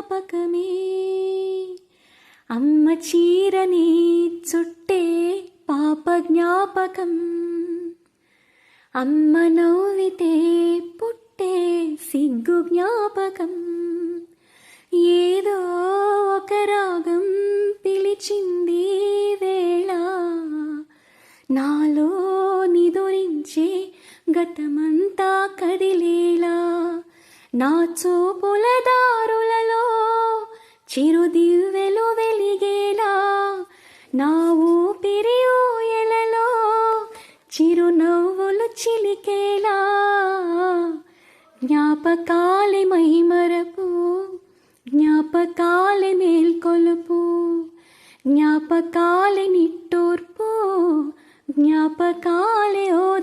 జ్ఞాపకమే. అమ్మ చీరని చుట్టే పాప జ్ఞాపకం, అమ్మ నవ్వితే పుట్టే సిగ్గు జ్ఞాపకం. ఏదో ఒక రాగం పిలిచింది వేళ, నాలో నిదురించే గతమంతా కదిలేలా. నా చూపుల దారులలో చిరుదివ్వెలు వెలిగేలా, నా ఊపిరి ఊయలలో చిరునవ్వులు చిలికేలా. జ్ఞాపకాలే మైమరపు, జ్ఞాపకాలే మేల్కొలుపు, జ్ఞాపకాలే నిట్టూర్పు, జ్ఞాపకాలే ఓ